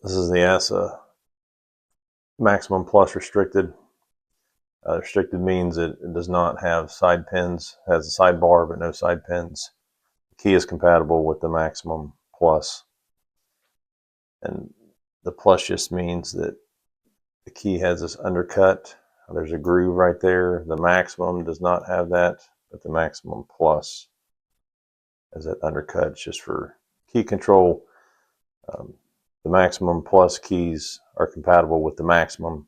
This is the ASSA maximum plus restricted. Restricted means it does not have side pins, it has a sidebar but no side pins. The key is compatible with the maximum plus. And the plus just means that the key has this undercut. There's a groove right there. The maximum does not have that, but the maximum plus has that undercut. It's just for key control. The maximum plus keys are compatible with the maximum,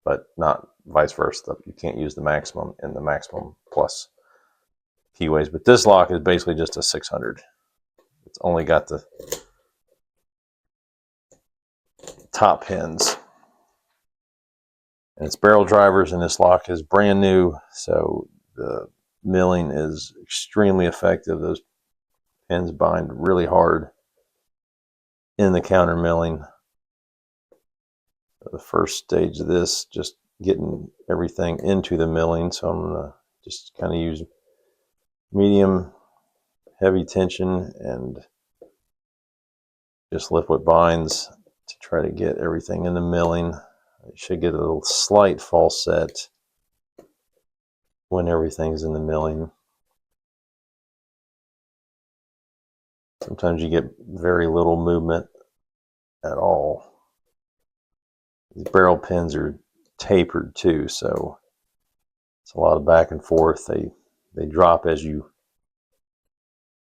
but not vice versa. You can't use the maximum in the maximum plus keyways. But this lock is basically just a 600. It's only got the top pins. And it's barrel drivers, and this lock is brand new, so the milling is extremely effective. Those pins bind really hard in the counter milling. The first stage of this, just getting everything into the milling, so I'm going to just kind of use medium heavy tension and just lift what binds to try to get everything in the milling. You should get a little slight false set when everything's in the milling. Sometimes you get very little movement at all. These barrel pins are tapered too, so it's a lot of back and forth. They drop as you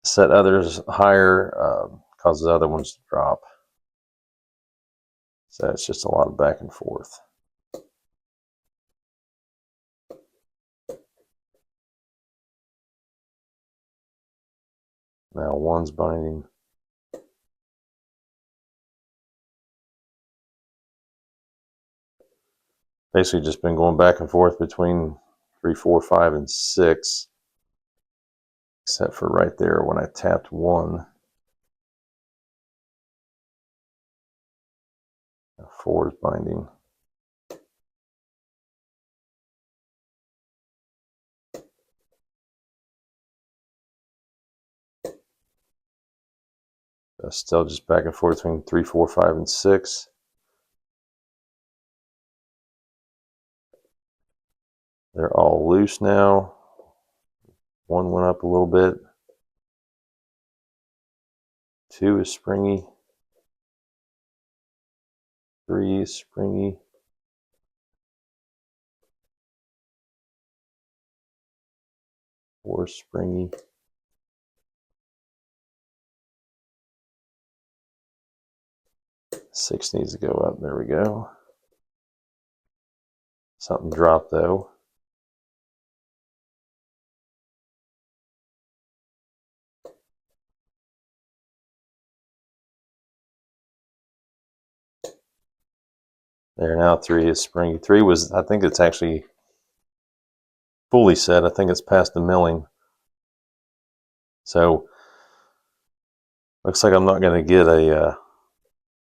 set others higher, causes other ones to drop. So it's just a lot of back and forth. Now one's binding. Basically just been going back and forth between 3, 4, 5, and 6. Except for right there when I tapped 1. 4 is binding. Still just back and forth between 3, 4, 5, and 6. They're all loose now. 1 went up a little bit. 2 is springy. 3 is springy. 4 is springy. 6 needs to go up. There we go. Something dropped though. There, now 3 is springy. 3 was, I think it's actually fully set. I think it's past the milling. So, looks like I'm not going to get a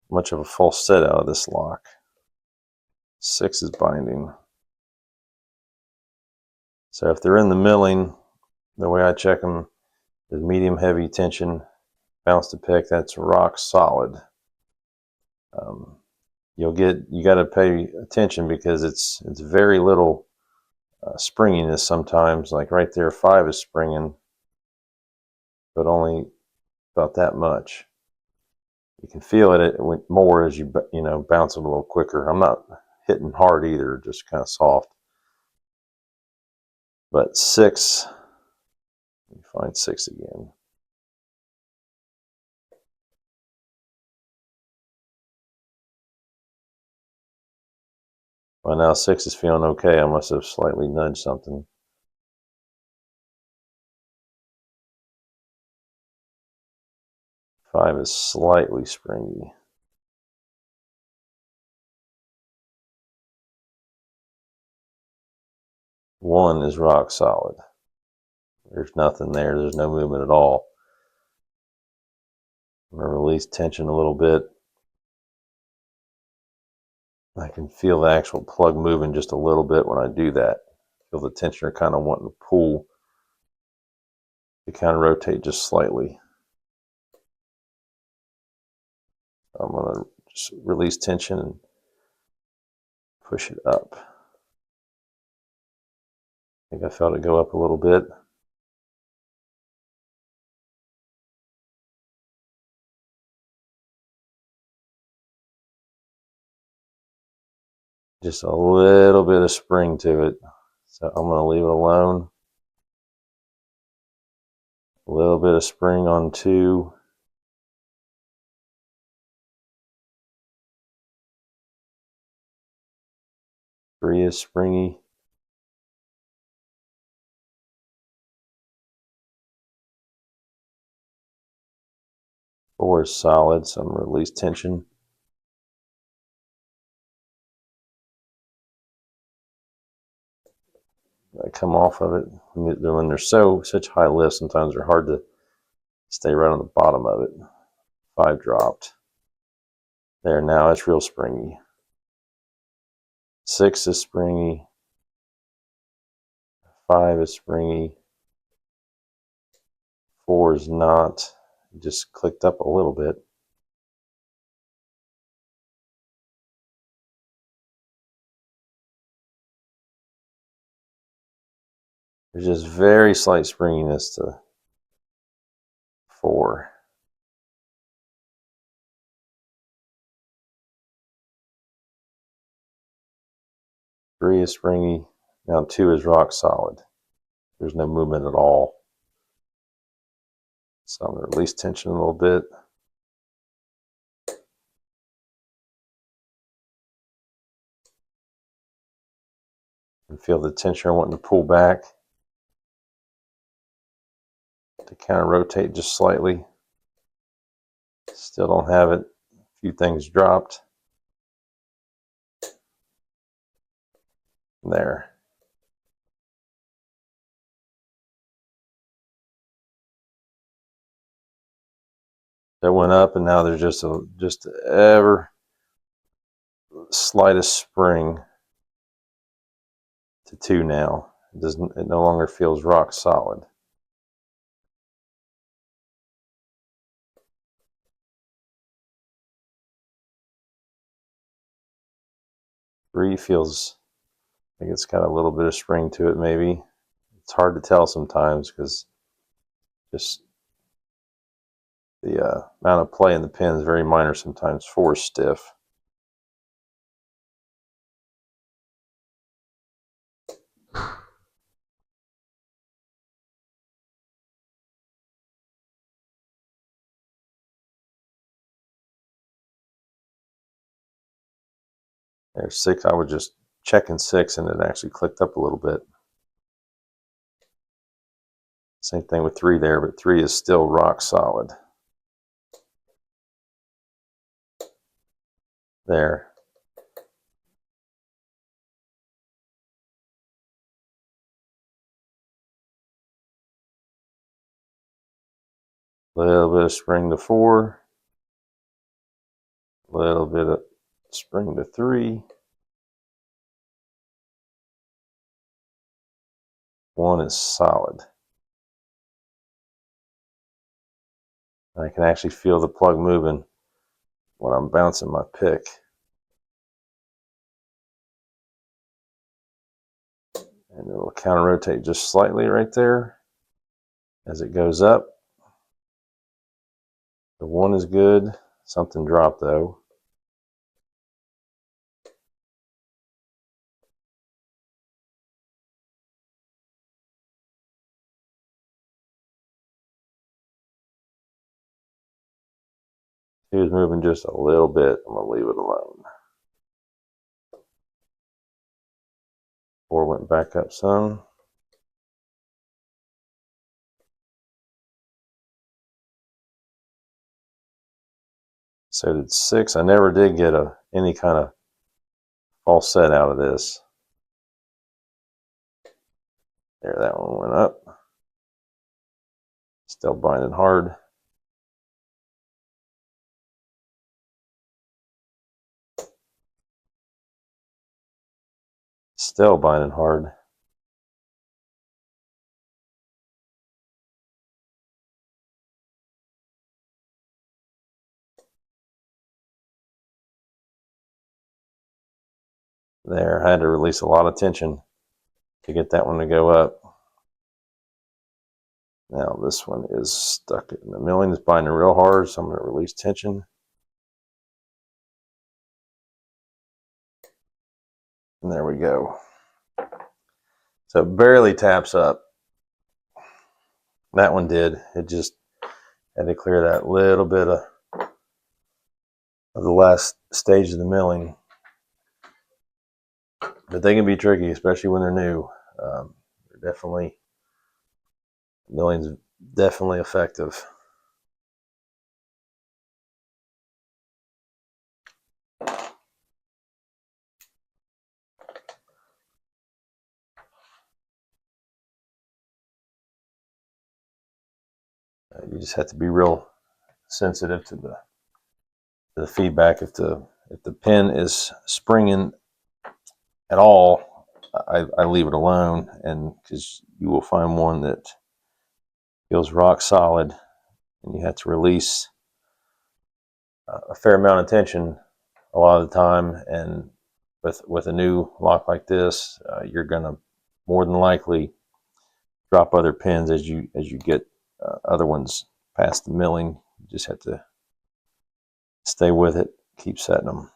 much of a false set out of this lock. 6 is binding. So if they're in the milling, the way I check them is medium heavy tension, bounce to pick, that's rock solid. You got to pay attention because it's very little springiness sometimes. Like right there, 5 is springing, but only about that much. You can feel it more as you bounce it a little quicker. I'm not hitting hard either, just kind of soft. But 6, let me find 6 again. Well, now 6 is feeling okay. I must have slightly nudged something. 5 is slightly springy. 1 is rock solid. There's nothing there. There's no movement at all. I'm going to release tension a little bit. I can feel the actual plug moving just a little bit when I do that. Feel the tensioner kind of wanting to pull. To kind of rotate just slightly. I'm going to Just release tension and push it up. I think I felt it go up a little bit. Just a little bit of spring to it. So I'm going to leave it alone. A little bit of spring on 2. 3 is springy. 4 is solid, so I'm going to release tension. I come off of it. When they're such high lifts, sometimes they're hard to stay right on the bottom of it. 5 dropped. There, now it's real springy. 6 is springy. 5 is springy. 4 is not. It just clicked up a little bit. There's just very slight springiness to 4. 3 is springy. Now 2 is rock solid. There's no movement at all. So I'm going to release tension a little bit. And feel the tension wanting to pull back. To counter rotate just slightly. Still don't have it. A few things dropped. There. That went up, and now there's just ever slightest spring to 2 now. It no longer feels rock solid. Three feels like it's got a little bit of spring to it, maybe. It's hard to tell sometimes because just the amount of play in the pin is very minor sometimes. 4 is stiff. There's 6. I would just check in 6 and it actually clicked up a little bit. Same thing with 3 there, but 3 is still rock solid. There. A little bit of spring to 4. A little bit of spring to 3. 1 is solid. I can actually feel the plug moving when I'm bouncing my pick. And it'll counter rotate just slightly right there as it goes up. The 1 is good. Something dropped though. He was moving just a little bit. I'm going to leave it alone. 4 went back up some. So did 6. I never did get any kind of false set out of this. There, that one went up. Still binding hard. Still binding hard. there. I had to release a lot of tension to get that one to go up. Now this one is stuck in the milling. It's binding real hard, so I'm going to release tension. And there we go. So it barely taps up. That one did. It just had to clear that little bit of the last stage of the milling. But they can be tricky, especially when they're new. They're definitely, milling's definitely effective. You just have to be real sensitive to the feedback. If the pin is springing at all, I leave it alone, and because you will find one that feels rock solid, and you have to release a fair amount of tension a lot of the time. And with a new lock like this, you're gonna more than likely drop other pins as you get other ones past the milling. You just have to stay with it, keep setting them.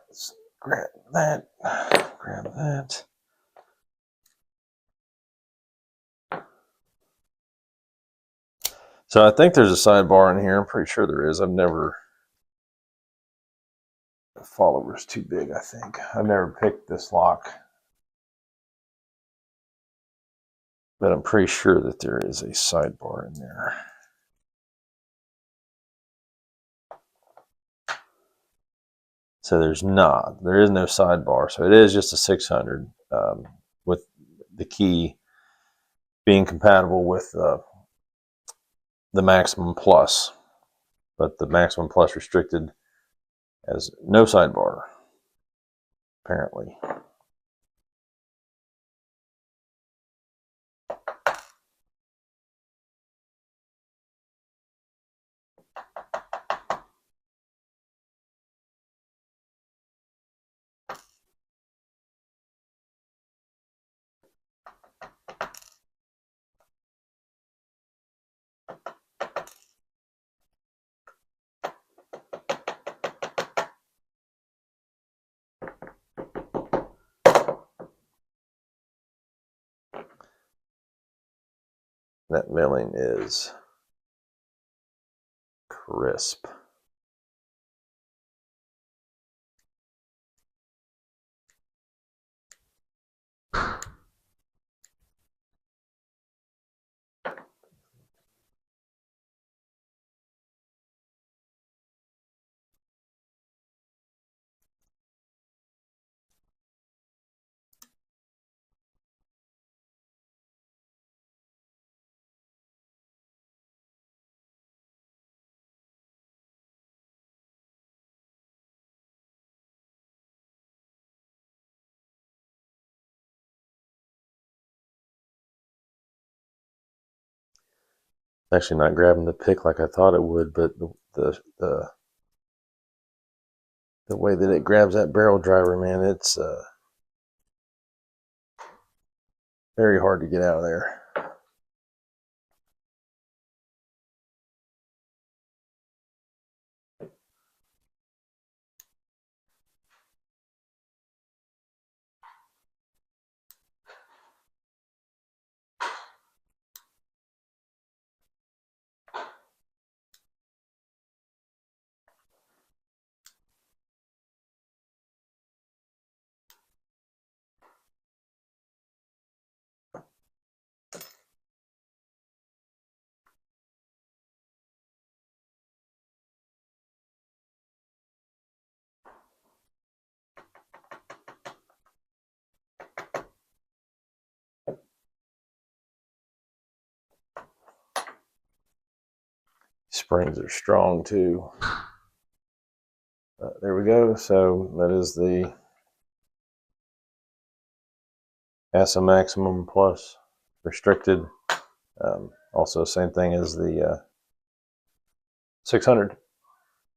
Let's grab that, grab that. So I think there's a sidebar in here. I'm pretty sure there is. I've never, the follower's too big, I think. I've never picked this lock, but I'm pretty sure that there is a sidebar in there. So there is no sidebar. So it is just a 600 with the key being compatible with the Maximum Plus, but the Maximum Plus Restricted has no sidebar, apparently. That milling is crisp. Actually not grabbing the pick like I thought it would, but the way that it grabs that barrel driver, man, it's very hard to get out of there. Springs are strong too. There we go. So that is the ASSA maximum plus restricted. Also, same thing as the 600.